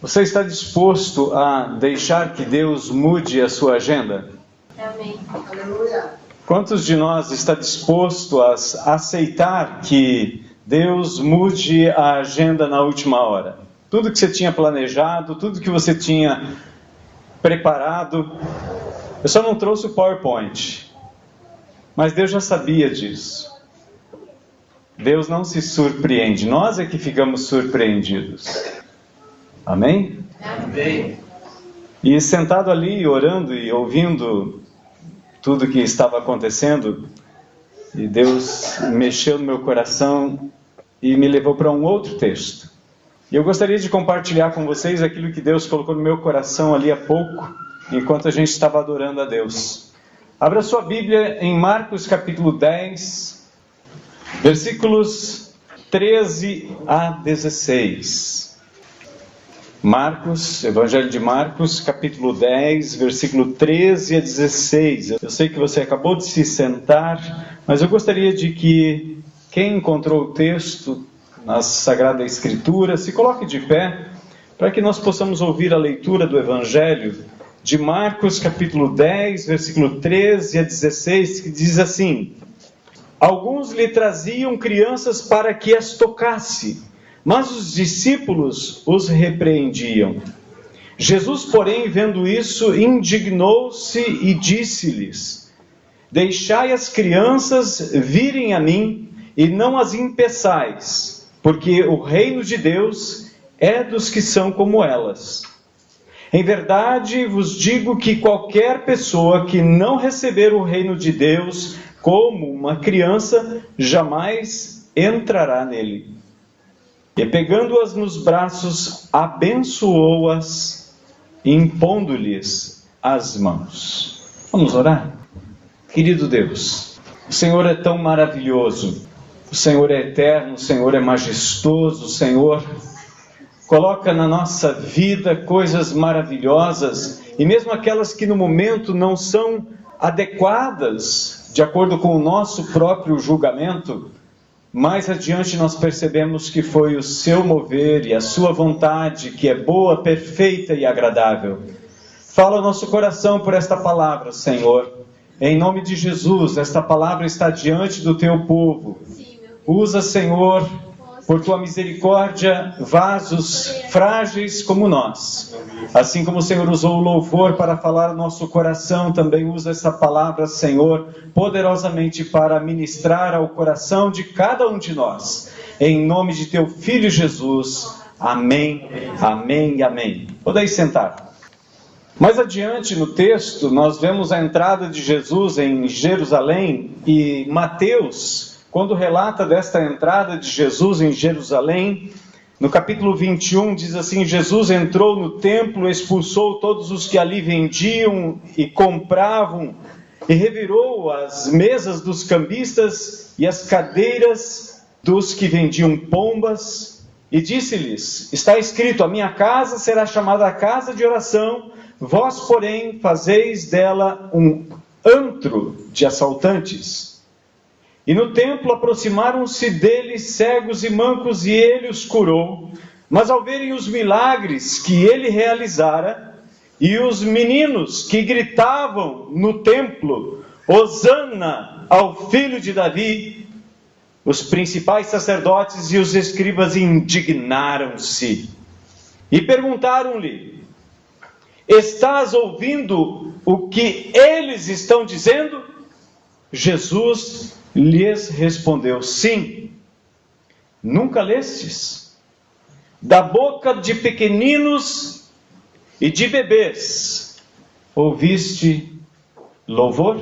Você está disposto a deixar que Deus mude a sua agenda? Amém. Aleluia. Quantos de nós está disposto a aceitar que Deus mude a agenda na última hora? Tudo que você tinha planejado, tudo que você tinha preparado. Eu só não trouxe o PowerPoint, mas Deus já sabia disso. Deus não se surpreende, nós é que ficamos surpreendidos. Amém? Amém. E sentado ali, orando e ouvindo tudo que estava acontecendo, e Deus mexeu no meu coração e me levou para um outro texto. E eu gostaria de compartilhar com vocês aquilo que Deus colocou no meu coração ali há pouco, enquanto a gente estava adorando a Deus. Abra sua Bíblia em Marcos capítulo 10, versículos 13 a 16. Marcos, Evangelho de Marcos, capítulo 10, versículo 13 a 16. Eu sei que você acabou de se sentar, mas eu gostaria de que quem encontrou o texto na Sagrada Escritura se coloque de pé, para que nós possamos ouvir a leitura do Evangelho de Marcos, capítulo 10, versículo 13 a 16, que diz assim: Alguns lhe traziam crianças para que as tocasse, mas os discípulos os repreendiam. Jesus, porém, vendo isso, indignou-se e disse-lhes: Deixai as crianças virem a mim e não as impeçais, porque o reino de Deus é dos que são como elas. Em verdade vos digo que qualquer pessoa que não receber o reino de Deus como uma criança, jamais entrará nele. E pegando-as nos braços, abençoou-as, impondo-lhes as mãos. Vamos orar? Querido Deus, o Senhor é tão maravilhoso, o Senhor é eterno, o Senhor é majestoso, o Senhor coloca na nossa vida coisas maravilhosas, e mesmo aquelas que no momento não são adequadas, de acordo com o nosso próprio julgamento, mais adiante nós percebemos que foi o seu mover e a sua vontade, que é boa, perfeita e agradável. Fala ao nosso coração por esta palavra, Senhor. Em nome de Jesus, esta palavra está diante do teu povo. Usa, Senhor, por tua misericórdia, vasos frágeis como nós. Assim como o Senhor usou o louvor para falar ao nosso coração, também usa essa palavra, Senhor, poderosamente para ministrar ao coração de cada um de nós. Em nome de teu Filho Jesus. Amém, amém e amém. Podem sentar. Mais adiante no texto, nós vemos a entrada de Jesus em Jerusalém, e Mateus, quando relata desta entrada de Jesus em Jerusalém, no capítulo 21, diz assim: Jesus entrou no templo, expulsou todos os que ali vendiam e compravam, e revirou as mesas dos cambistas e as cadeiras dos que vendiam pombas, e disse-lhes: Está escrito, a minha casa será chamada a casa de oração, vós, porém, fazeis dela um antro de assaltantes. E no templo aproximaram-se dele cegos e mancos, e ele os curou. Mas ao verem os milagres que ele realizara, e os meninos que gritavam no templo, Hosana ao filho de Davi, os principais sacerdotes e os escribas indignaram-se. E perguntaram-lhe: Estás ouvindo o que eles estão dizendo? Jesus lhes respondeu: Sim. Nunca lestes? Da boca de pequeninos e de bebês ouviste louvor?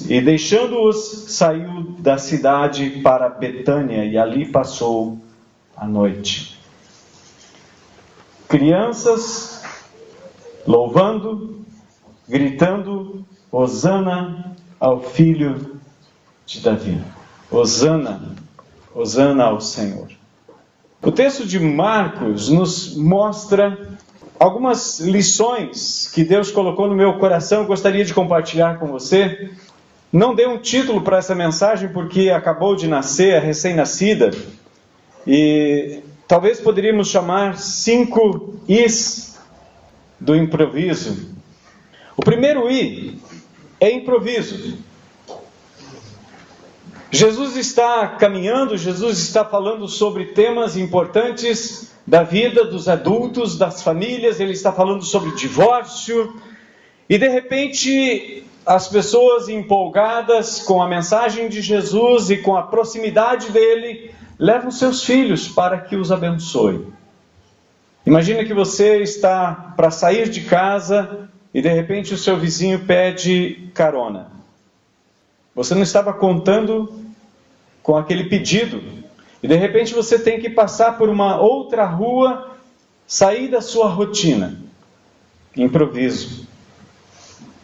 E deixando-os, saiu da cidade para Betânia, e ali passou a noite. Crianças louvando, gritando: Hosana ao filho de Davi. Hosana, Hosana ao Senhor. O texto de Marcos nos mostra algumas lições que Deus colocou no meu coração. Eu gostaria de compartilhar com você. Não dei um título para essa mensagem porque acabou de nascer, a recém-nascida, e talvez poderíamos chamar 5 Is do improviso. O primeiro I é improviso. Jesus está caminhando, Jesus está falando sobre temas importantes da vida dos adultos, das famílias, ele está falando sobre divórcio, e de repente as pessoas empolgadas com a mensagem de Jesus e com a proximidade dele, levam seus filhos para que os abençoe. Imagina que você está para sair de casa e de repente o seu vizinho pede carona. Você não estava contando com aquele pedido. E de repente você tem que passar por uma outra rua, sair da sua rotina. Improviso.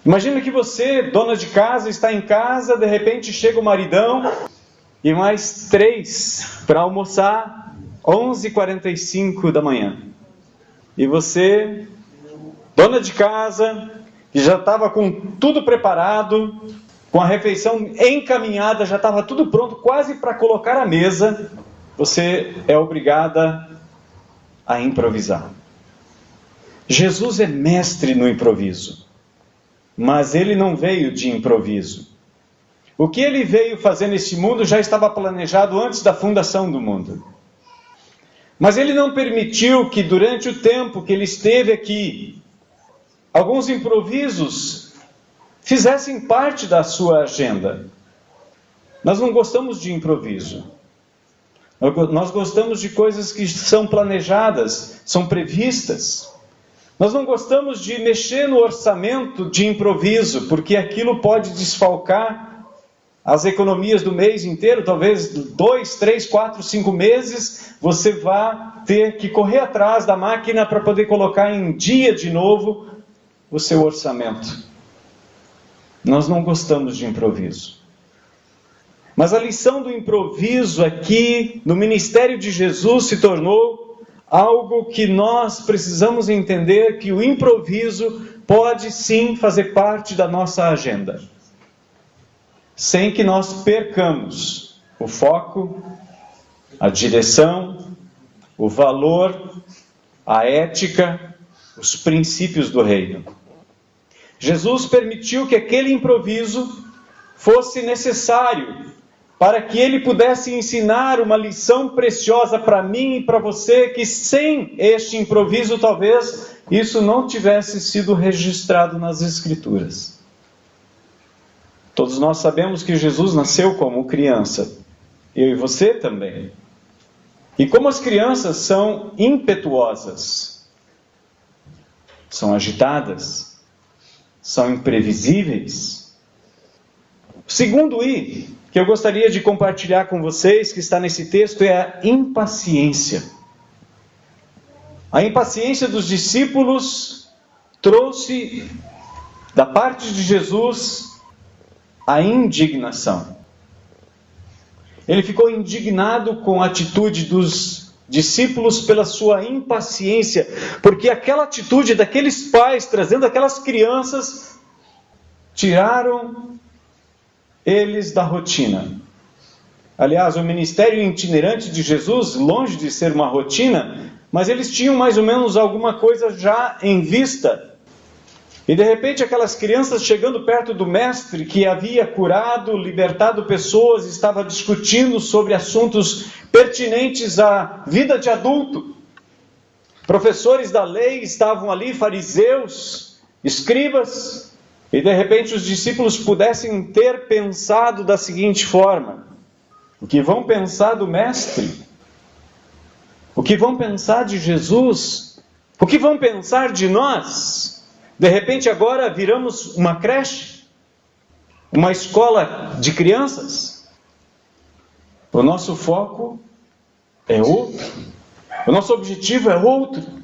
Imagina que você, dona de casa, está em casa, de repente chega o maridão e mais 3 para almoçar, 11h45 da manhã. E você, dona de casa, que já estava com tudo preparado, com a refeição encaminhada, já estava tudo pronto, quase para colocar à mesa, você é obrigada a improvisar. Jesus é mestre no improviso, mas ele não veio de improviso. O que ele veio fazer nesse mundo já estava planejado antes da fundação do mundo. Mas ele não permitiu que durante o tempo que ele esteve aqui, alguns improvisos fizessem parte da sua agenda. Nós não gostamos de improviso. Nós gostamos de coisas que são planejadas, são previstas. Nós não gostamos de mexer no orçamento de improviso, porque aquilo pode desfalcar as economias do mês inteiro. Talvez 2, 3, 4, 5 meses, você vá ter que correr atrás da máquina para poder colocar em dia de novo o seu orçamento. Nós não gostamos de improviso. Mas a lição do improviso aqui, no ministério de Jesus, se tornou algo que nós precisamos entender, que o improviso pode sim fazer parte da nossa agenda, sem que nós percamos o foco, a direção, o valor, a ética, os princípios do reino. Jesus permitiu que aquele improviso fosse necessário para que ele pudesse ensinar uma lição preciosa para mim e para você, que sem este improviso talvez isso não tivesse sido registrado nas Escrituras. Todos nós sabemos que Jesus nasceu como criança, eu e você também. E como as crianças são impetuosas, são agitadas, são imprevisíveis. O segundo I que eu gostaria de compartilhar com vocês, que está nesse texto, é a impaciência. A impaciência dos discípulos trouxe da parte de Jesus a indignação. Ele ficou indignado com a atitude dos discípulos pela sua impaciência, porque aquela atitude daqueles pais trazendo aquelas crianças tiraram eles da rotina. Aliás, o ministério itinerante de Jesus, longe de ser uma rotina, mas eles tinham mais ou menos alguma coisa já em vista. E de repente aquelas crianças chegando perto do mestre que havia curado, libertado pessoas, estava discutindo sobre assuntos pertinentes à vida de adulto. Professores da lei estavam ali, fariseus, escribas, e de repente os discípulos pudessem ter pensado da seguinte forma: o que vão pensar do mestre? O que vão pensar de Jesus? O que vão pensar de nós? De repente agora viramos uma creche? Uma escola de crianças? O nosso foco é outro. O nosso objetivo é outro.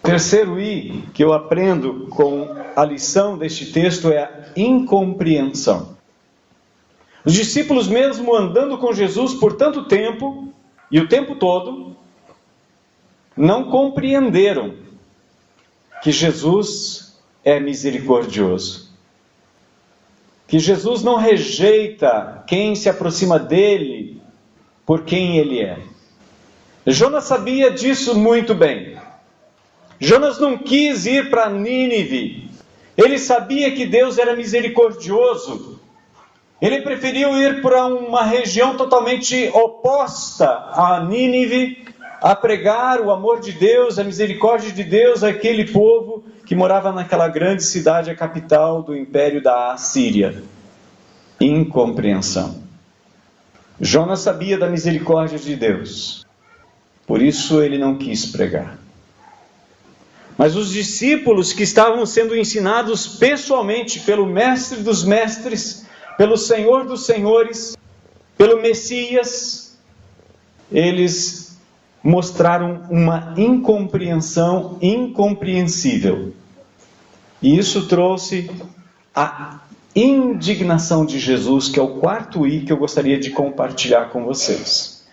Terceiro I que eu aprendo com a lição deste texto é a incompreensão. Os discípulos, mesmo andando com Jesus por tanto tempo, e o tempo todo, não compreenderam que Jesus é misericordioso. Que Jesus não rejeita quem se aproxima dele por quem ele é. Jonas sabia disso muito bem. Jonas não quis ir para Nínive. Ele sabia que Deus era misericordioso. Ele preferiu ir para uma região totalmente oposta a Nínive, a pregar o amor de Deus, a misericórdia de Deus àquele povo que morava naquela grande cidade, a capital do império da Assíria. Incompreensão. Jonas sabia da misericórdia de Deus, por isso ele não quis pregar. Mas os discípulos que estavam sendo ensinados pessoalmente pelo Mestre dos Mestres, pelo Senhor dos Senhores, pelo Messias, eles mostraram uma incompreensão incompreensível. E isso trouxe a indignação de Jesus, que é o quarto I que eu gostaria de compartilhar com vocês.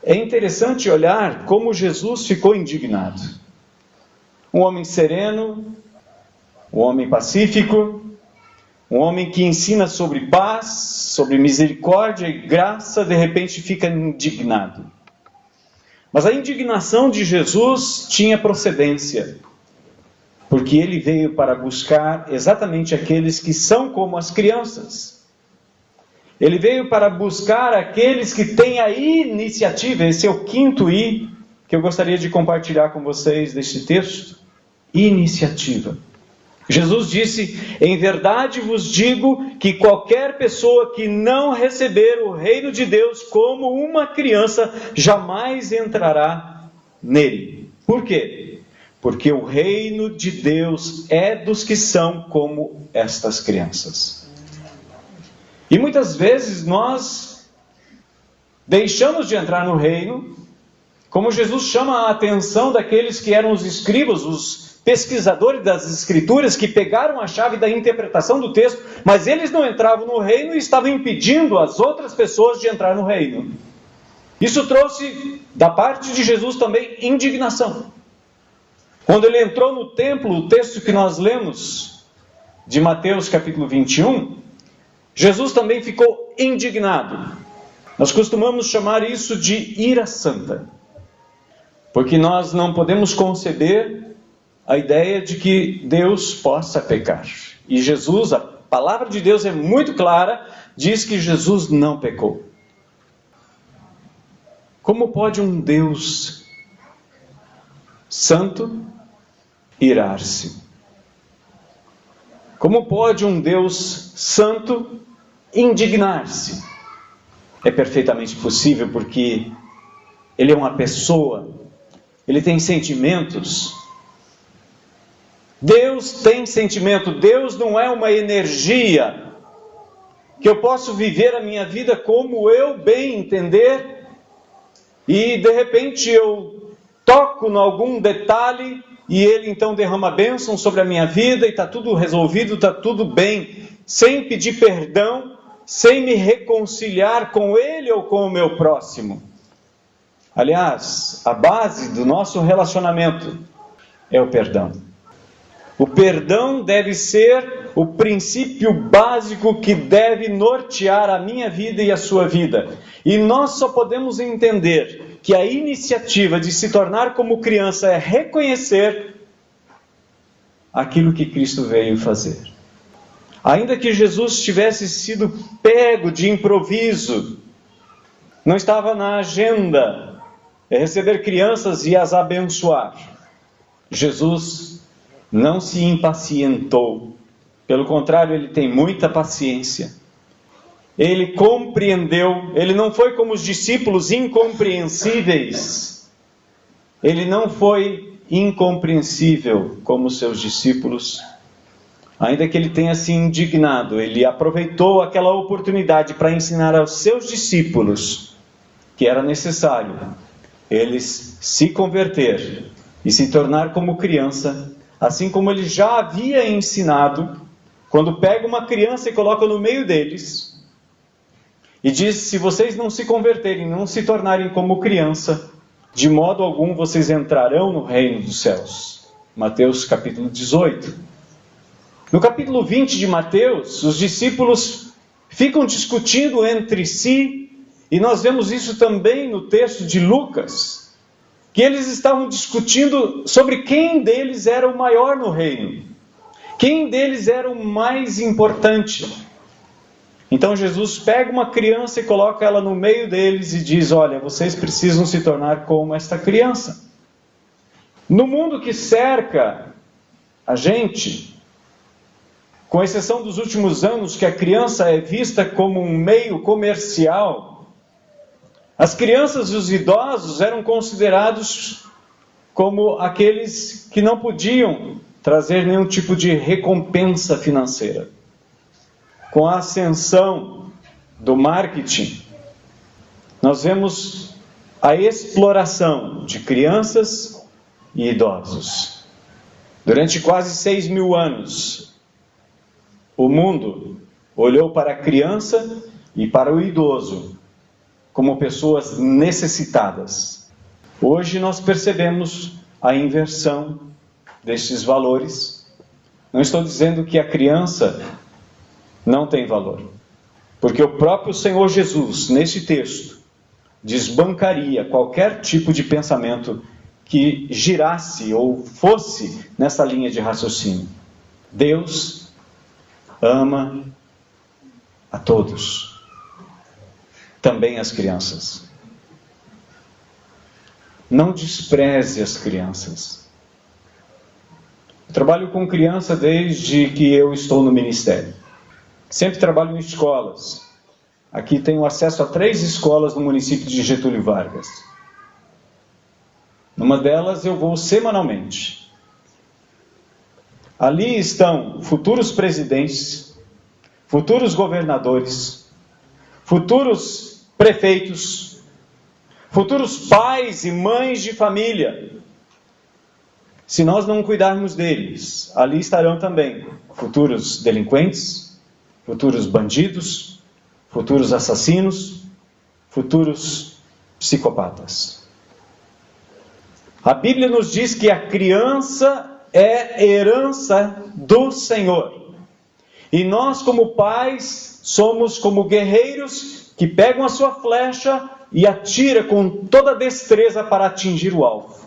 É interessante olhar como Jesus ficou indignado. Um homem sereno, um homem pacífico, um homem que ensina sobre paz, sobre misericórdia e graça, de repente fica indignado. Mas a indignação de Jesus tinha procedência, porque ele veio para buscar exatamente aqueles que são como as crianças. Ele veio para buscar aqueles que têm a iniciativa. Esse é o quinto I que eu gostaria de compartilhar com vocês deste texto. Iniciativa. Jesus disse: em verdade vos digo que qualquer pessoa que não receber o reino de Deus como uma criança, jamais entrará nele. Por quê? Porque o reino de Deus é dos que são como estas crianças. E muitas vezes nós deixamos de entrar no reino, como Jesus chama a atenção daqueles que eram os escribas, os pesquisadores das Escrituras, que pegaram a chave da interpretação do texto, mas eles não entravam no reino e estavam impedindo as outras pessoas de entrar no reino. Isso trouxe da parte de Jesus também indignação. Quando ele entrou no templo, o texto que nós lemos, de Mateus capítulo 21, Jesus também ficou indignado. Nós costumamos chamar isso de ira santa, porque nós não podemos conceber a ideia de que Deus possa pecar. E Jesus, a palavra de Deus é muito clara, diz que Jesus não pecou. Como pode um Deus santo irar-se? Como pode um Deus santo indignar-se? É perfeitamente possível, porque Ele é uma pessoa, Ele tem sentimentos. Deus tem sentimento. Deus não é uma energia que eu posso viver a minha vida como eu bem entender, e de repente eu toco em algum detalhe e Ele então derrama bênção sobre a minha vida e está tudo resolvido, está tudo bem, sem pedir perdão, sem me reconciliar com Ele ou com o meu próximo. Aliás, a base do nosso relacionamento é o perdão. O perdão deve ser o princípio básico que deve nortear a minha vida e a sua vida. E nós só podemos entender que a iniciativa de se tornar como criança é reconhecer aquilo que Cristo veio fazer. Ainda que Jesus tivesse sido pego de improviso, não estava na agenda receber crianças e as abençoar. Jesus não se impacientou. Pelo contrário, ele tem muita paciência. Ele compreendeu. Ele não foi como os discípulos incompreensíveis. Ele não foi incompreensível como os seus discípulos. Ainda que ele tenha se indignado, ele aproveitou aquela oportunidade para ensinar aos seus discípulos que era necessário eles se converter e se tornar como criança, assim como ele já havia ensinado, quando pega uma criança e coloca no meio deles, e diz: se vocês não se converterem, não se tornarem como criança, de modo algum vocês entrarão no reino dos céus. Mateus capítulo 18. No capítulo 20 de Mateus, os discípulos ficam discutindo entre si E nós vemos isso também no texto de Lucas, que eles estavam discutindo sobre quem deles era o maior no reino, quem deles era o mais importante. Então Jesus pega uma criança e coloca ela no meio deles e diz: olha, vocês precisam se tornar como esta criança. No mundo que cerca a gente, com exceção dos últimos anos que a criança é vista como um meio comercial, as crianças e os idosos eram considerados como aqueles que não podiam trazer nenhum tipo de recompensa financeira. Com a ascensão do marketing, nós vemos a exploração de crianças e idosos. Durante quase 6.000 anos, o mundo olhou para a criança e para o idoso como pessoas necessitadas. Hoje nós percebemos a inversão destes valores. Não estou dizendo que a criança não tem valor, porque o próprio Senhor Jesus, nesse texto, desbancaria qualquer tipo de pensamento que girasse ou fosse nessa linha de raciocínio. Deus ama a todos, também as crianças. Não despreze as crianças. Eu trabalho com criança desde que eu estou no ministério. Sempre trabalho em escolas. Aqui tenho acesso a 3 escolas no município de Getúlio Vargas. Numa delas eu vou semanalmente. Ali estão futuros presidentes, futuros governadores, futuros prefeitos, futuros pais e mães de família. Se nós não cuidarmos deles, ali estarão também futuros delinquentes, futuros bandidos, futuros assassinos, futuros psicopatas. A Bíblia nos diz que a criança é herança do Senhor. E nós, como pais, somos como guerreiros que pegam a sua flecha e atira com toda destreza para atingir o alvo.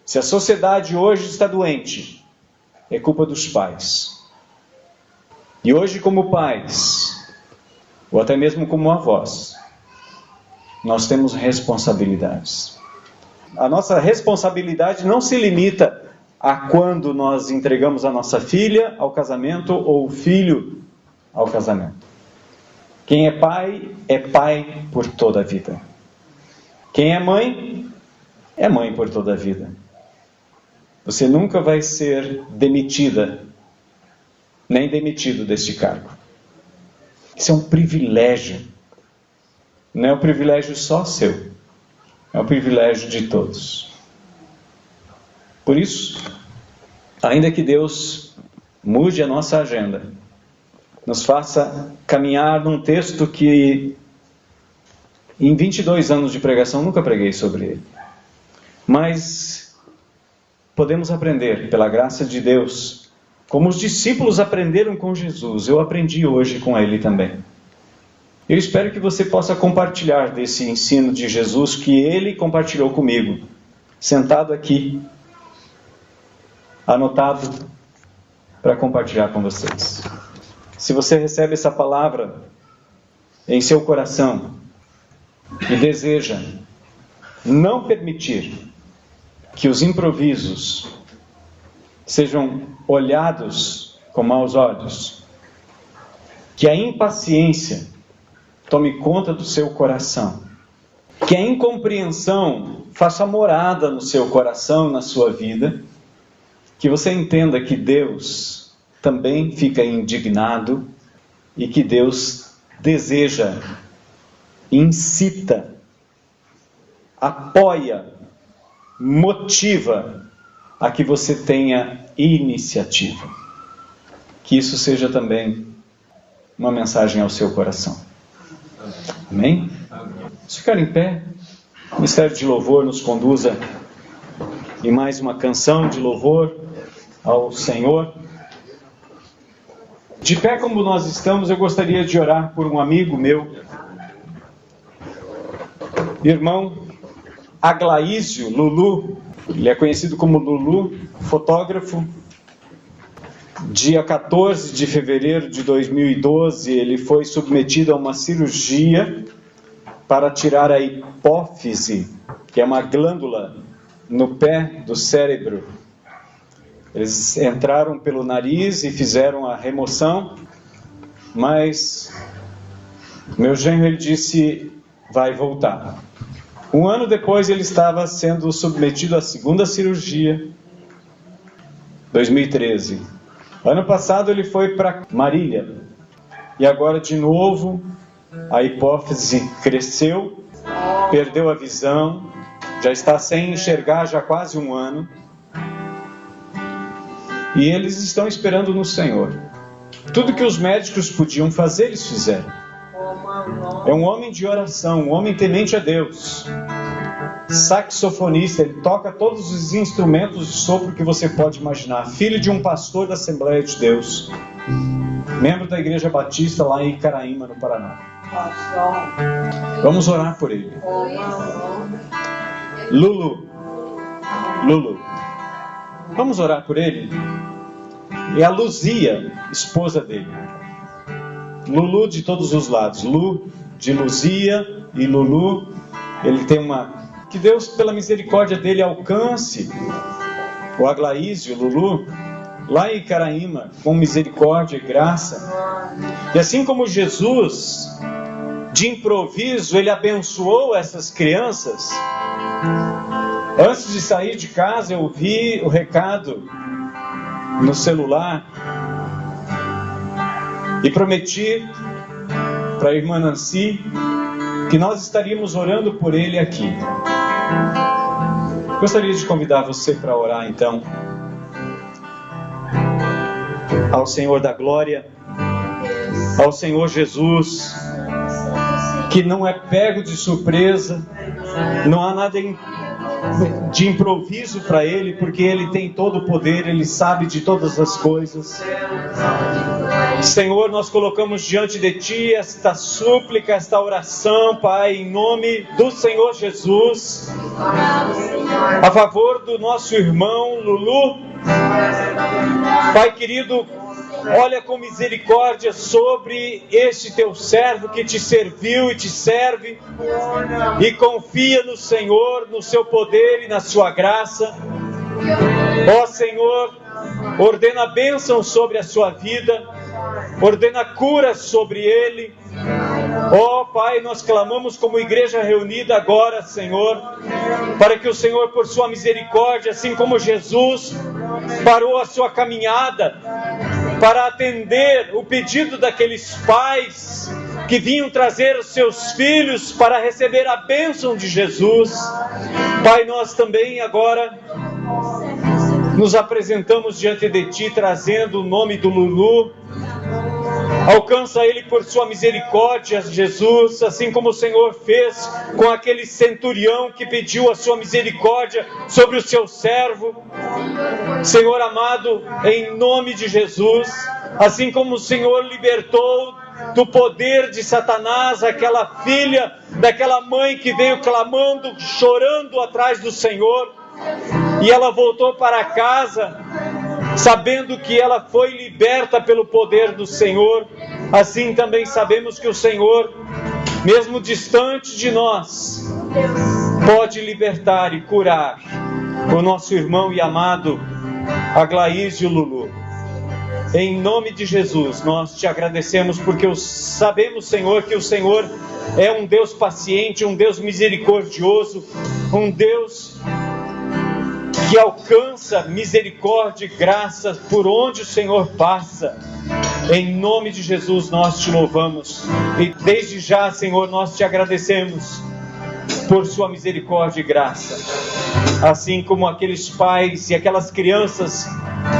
Se a sociedade hoje está doente, é culpa dos pais. E hoje, como pais, ou até mesmo como avós, nós temos responsabilidades. A nossa responsabilidade não se limita a quando nós entregamos a nossa filha ao casamento ou o filho ao casamento. Quem é pai por toda a vida. Quem é mãe por toda a vida. Você nunca vai ser demitida, nem demitido deste cargo. Isso é um privilégio. Não é um privilégio só seu. É um privilégio de todos. Por isso, ainda que Deus mude a nossa agenda, nos faça caminhar num texto que em 22 anos de pregação nunca preguei sobre ele. Mas podemos aprender, pela graça de Deus, como os discípulos aprenderam com Jesus. Eu aprendi hoje com ele também. Eu espero que você possa compartilhar desse ensino de Jesus que ele compartilhou comigo, sentado aqui, anotado para compartilhar com vocês. Se você recebe essa palavra em seu coração e deseja não permitir que os improvisos sejam olhados com maus olhos, que a impaciência tome conta do seu coração, que a incompreensão faça morada no seu coração, na sua vida, que você entenda que Deus também fica indignado e que Deus deseja, incita, apoia, motiva a que você tenha iniciativa. Que isso seja também uma mensagem ao seu coração. Amém? Vamos ficar em pé. O Ministério de Louvor nos conduza em mais uma canção de louvor ao Senhor. De pé como nós estamos, eu gostaria de orar por um amigo meu irmão Aglaísio Lulu, ele é conhecido como Lulu, fotógrafo. Dia 14 de fevereiro de 2012, ele foi submetido a uma cirurgia para tirar a hipófise, que é uma glândula no pé do cérebro. Eles entraram pelo nariz e fizeram a remoção, mas meu genro, ele disse, vai voltar. Um ano depois ele estava sendo submetido à segunda cirurgia, 2013. Ano passado ele foi para Marília, e agora de novo a hipófise cresceu, perdeu a visão, já está sem enxergar já há quase um ano. E eles estão esperando no Senhor. Tudo que os médicos podiam fazer, eles fizeram. É um homem de oração, um homem temente a Deus. Saxofonista, ele toca todos os instrumentos de sopro que você pode imaginar. Filho de um pastor da Assembleia de Deus. Membro da Igreja Batista lá em Icaraíma, no Paraná. Vamos orar por ele. Lulu. Vamos orar por ele? É a Luzia, esposa dele. Lulu de todos os lados. Lu de Luzia e Lulu. Ele tem uma... Que Deus, pela misericórdia dele, alcance o Aglaísio, Lulu, lá em Icaraíma, com misericórdia e graça. E assim como Jesus, de improviso, ele abençoou essas crianças. Antes de sair de casa, eu vi o recado no celular e prometi para a irmã Nancy que nós estaríamos orando por ele aqui. Gostaria de convidar você para orar então ao Senhor da Glória, ao Senhor Jesus, que não é pego de surpresa, não há nada de improviso para ele, porque ele tem todo o poder, ele sabe de todas as coisas. Senhor, nós colocamos diante de Ti esta súplica, esta oração, Pai, em nome do Senhor Jesus, a favor do nosso irmão Lulu. Pai querido, olha com misericórdia sobre este Teu servo que Te serviu e Te serve, e confia no Senhor, no Seu poder e na Sua graça. Ó Senhor, ordena a bênção sobre a sua vida, ordena cura sobre ele. Ó Pai, nós clamamos como igreja reunida agora, Senhor, para que o Senhor, por sua misericórdia, assim como Jesus parou a sua caminhada para atender o pedido daqueles pais que vinham trazer os seus filhos para receber a bênção de Jesus, Pai, nós também agora nos apresentamos diante de Ti, trazendo o nome do Lulu. Alcança ele por sua misericórdia, Jesus, assim como o Senhor fez com aquele centurião que pediu a sua misericórdia sobre o seu servo. Senhor amado, em nome de Jesus, assim como o Senhor libertou do poder de Satanás aquela filha daquela mãe que veio clamando, chorando atrás do Senhor, e ela voltou para casa sabendo que ela foi liberta pelo poder do Senhor. Assim também sabemos que o Senhor, mesmo distante de nós, pode libertar e curar o nosso irmão e amado Aglaísio Lulu. Em nome de Jesus, nós Te agradecemos porque sabemos, Senhor, que o Senhor é um Deus paciente, um Deus misericordioso, um Deus que alcança misericórdia e graça por onde o Senhor passa. Em nome de Jesus nós Te louvamos e desde já, Senhor, nós Te agradecemos por sua misericórdia e graça. Assim como aqueles pais e aquelas crianças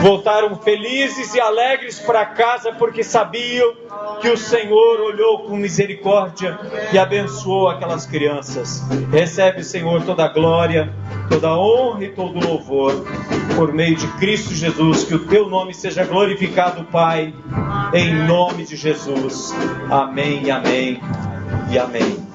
voltaram felizes e alegres para casa porque sabiam que o Senhor olhou com misericórdia e abençoou aquelas crianças. Recebe, Senhor, toda a glória, toda a honra e todo o louvor por meio de Cristo Jesus. Que o Teu nome seja glorificado, Pai, em nome de Jesus. Amém, amém e amém.